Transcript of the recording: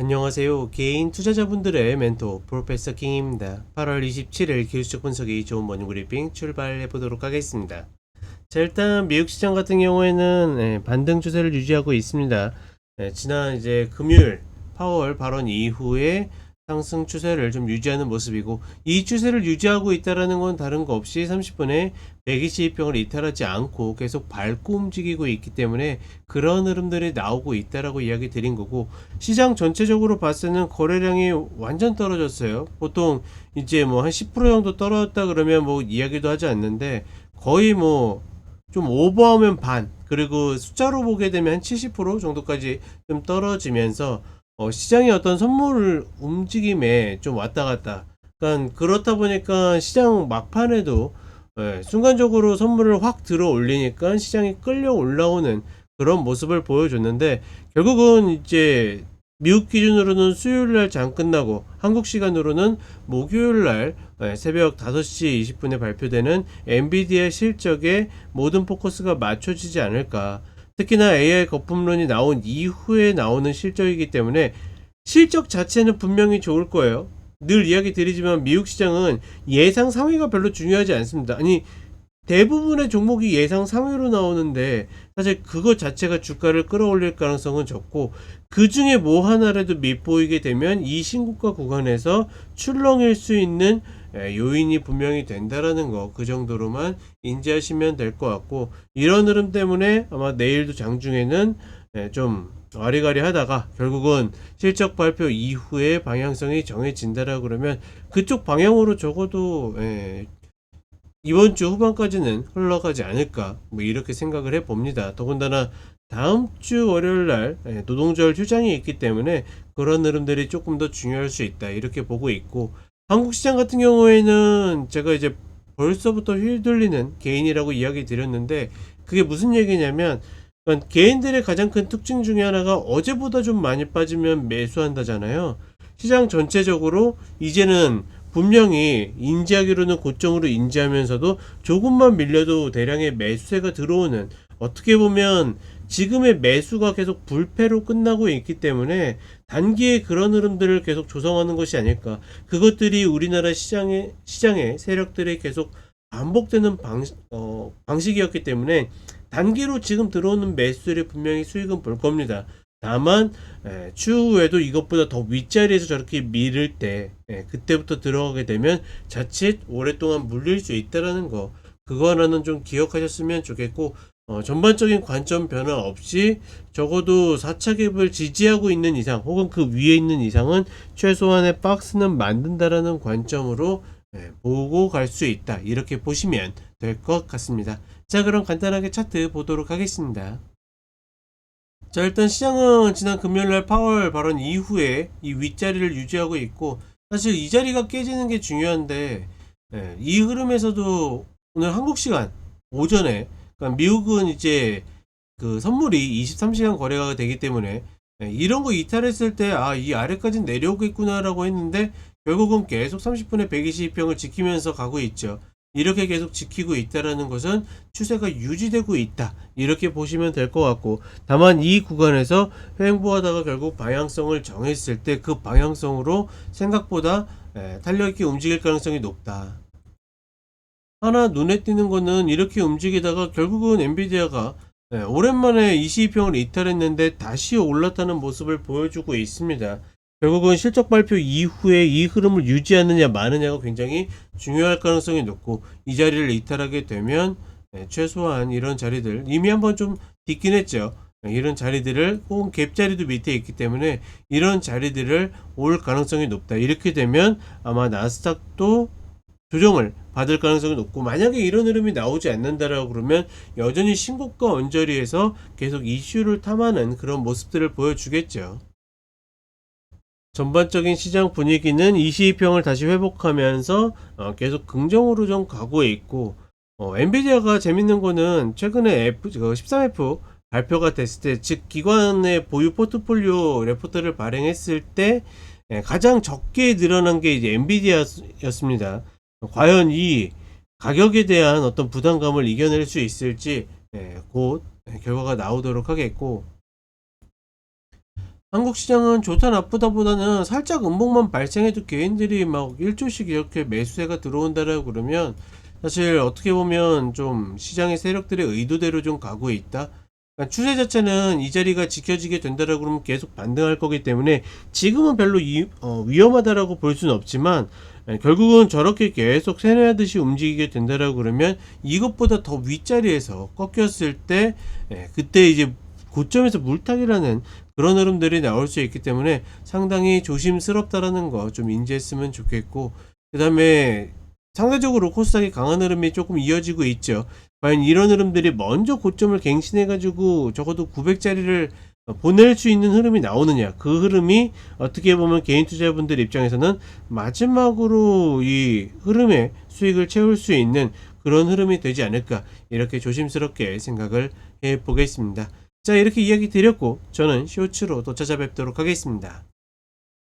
안녕하세요. 개인 투자자분들의 멘토 프로페서 킹입니다. 8월 27일 기술적 분석이 좋은 모닝 브리핑 출발해 보도록 하겠습니다. 자, 일단 미국 시장 같은 경우에는 반등 추세를 유지하고 있습니다. 지난 이제 금요일 파월 발언 이후에 상승 추세를 좀 유지하는 모습이고, 이 추세를 유지하고 있다라는 건 다른 거 없이 30분에 122평을 이탈하지 않고 계속 밟고 움직이고 있기 때문에 그런 흐름들이 나오고 있다라고 이야기 드린 거고, 시장 전체적으로 봤을 때는 거래량이 완전 떨어졌어요. 보통 이제 뭐 한 10% 정도 떨어졌다 그러면 뭐 이야기도 하지 않는데, 거의 뭐 좀 오버하면 반, 그리고 숫자로 보게 되면 70% 정도까지 좀 떨어지면서 시장의 어떤 선물 움직임에 좀 왔다 갔다. 그러니까 그렇다 보니까 시장 막판에도 순간적으로 선물을 확 들어 올리니까 시장이 끌려 올라오는 그런 모습을 보여줬는데, 결국은 이제 미국 기준으로는 수요일 날 장 끝나고 한국 시간으로는 목요일 날 새벽 5시 20분에 발표되는 엔비디아 실적에 모든 포커스가 맞춰지지 않을까. 특히나 AI 거품론이 나온 이후에 나오는 실적이기 때문에 실적 자체는 분명히 좋을 거예요. 늘 이야기 드리지만 미국 시장은 예상 상위가 별로 중요하지 않습니다. 아니, 대부분의 종목이 예상 상위로 나오는데 사실 그것 자체가 주가를 끌어올릴 가능성은 적고, 그 중에 뭐 하나라도 밉보이게 되면 이 신고가 구간에서 출렁일 수 있는 요인이 분명히 된다라는 거, 그 정도로만 인지하시면 될 것 같고, 이런 흐름 때문에 아마 내일도 장중에는 좀 와리가리 하다가 결국은 실적 발표 이후에 방향성이 정해진다라고 그러면 그쪽 방향으로 적어도 이번 주 후반까지는 흘러가지 않을까, 뭐 이렇게 생각을 해 봅니다. 더군다나 다음 주 월요일 날 노동절 휴장이 있기 때문에 그런 흐름들이 조금 더 중요할 수 있다, 이렇게 보고 있고, 한국 시장 같은 경우에는 제가 이제 벌써부터 휘둘리는 개인이라고 이야기 드렸는데, 그게 무슨 얘기냐면, 그러니까 개인들의 가장 큰 특징 중에 하나가 어제보다 좀 많이 빠지면 매수한다잖아요. 시장 전체적으로 이제는 분명히 인지하기로는 고점으로 인지하면서도 조금만 밀려도 대량의 매수세가 들어오는, 어떻게 보면 지금의 매수가 계속 불패로 끝나고 있기 때문에 단기에 그런 흐름들을 계속 조성하는 것이 아닐까. 그것들이 우리나라 시장의 세력들이 계속 반복되는 방식이었기 때문에 단기로 지금 들어오는 매수들이 분명히 수익은 볼 겁니다. 다만 추후에도 이것보다 더 윗자리에서 저렇게 밀을 때 그때부터 들어가게 되면 자칫 오랫동안 물릴 수 있다라는 거, 그거 하나는 좀 기억하셨으면 좋겠고, 전반적인 관점 변화 없이 적어도 4차 갭을 지지하고 있는 이상 혹은 그 위에 있는 이상은 최소한의 박스는 만든다라는 관점으로 보고 갈 수 있다, 이렇게 보시면 될 것 같습니다. 자, 그럼 간단하게 차트 보도록 하겠습니다. 자, 일단 시장은 지난 금요일날 파월 발언 이후에 이 윗자리를 유지하고 있고, 사실 이 자리가 깨지는 게 중요한데, 이 흐름에서도 오늘 한국 시간 오전에, 그러니까 미국은 이제 그 선물이 23시간 거래가 되기 때문에 이런 거 이탈했을 때 이 아래까지 내려오겠구나라고 했는데, 결국은 계속 30분에 122평을 지키면서 가고 있죠. 이렇게 계속 지키고 있다라는 것은 추세가 유지되고 있다, 이렇게 보시면 될 것 같고, 다만 이 구간에서 횡보하다가 결국 방향성을 정했을 때 그 방향성으로 생각보다 탄력 있게 움직일 가능성이 높다. 하나 눈에 띄는 거는, 이렇게 움직이다가 결국은 엔비디아가 오랜만에 22평을 이탈했는데 다시 올랐다는 모습을 보여주고 있습니다. 결국은 실적 발표 이후에 이 흐름을 유지하느냐 마느냐가 굉장히 중요할 가능성이 높고, 이 자리를 이탈하게 되면 최소한 이런 자리들 이미 한번 좀 딛긴 했죠. 이런 자리들을, 혹은 갭 자리도 밑에 있기 때문에 이런 자리들을 올 가능성이 높다. 이렇게 되면 아마 나스닥도 조정을 받을 가능성이 높고, 만약에 이런 흐름이 나오지 않는다라고 그러면 여전히 신고가 언저리에서 계속 이슈를 탐하는 그런 모습들을 보여주겠죠. 전반적인 시장 분위기는 22평을 다시 회복하면서 계속 긍정으로 좀 가고 있고, 엔비디아가 재밌는 거는 최근에 13F 발표가 됐을 때, 즉 기관의 보유 포트폴리오 레포트를 발행했을 때 가장 적게 늘어난 게 이제 엔비디아였습니다. 과연 이 가격에 대한 어떤 부담감을 이겨낼 수 있을지 곧 결과가 나오도록 하겠고, 한국 시장은 좋다 나쁘다보다는 살짝 음봉만 발생해도 개인들이 막 1조씩 이렇게 매수세가 들어온다라고 그러면 사실 어떻게 보면 좀 시장의 세력들의 의도대로 좀 가고 있다. 그러니까 추세 자체는 이 자리가 지켜지게 된다라고 그러면 계속 반등할 거기 때문에 지금은 별로 위험하다라고 볼 수는 없지만, 결국은 저렇게 계속 세뇌하듯이 움직이게 된다라고 그러면 이것보다 더 윗자리에서 꺾였을 때, 그때 이제 고점에서 물타기라는 그런 흐름들이 나올 수 있기 때문에 상당히 조심스럽다라는 거 좀 인지했으면 좋겠고, 그 다음에 상대적으로 코스닥이 강한 흐름이 조금 이어지고 있죠. 과연 이런 흐름들이 먼저 고점을 갱신해 가지고 적어도 900짜리를 보낼 수 있는 흐름이 나오느냐, 그 흐름이 어떻게 보면 개인 투자자분들 입장에서는 마지막으로 이 흐름의 수익을 채울 수 있는 그런 흐름이 되지 않을까, 이렇게 조심스럽게 생각을 해 보겠습니다. 자, 이렇게 이야기 드렸고 저는 쇼츠로 또 찾아뵙도록 하겠습니다.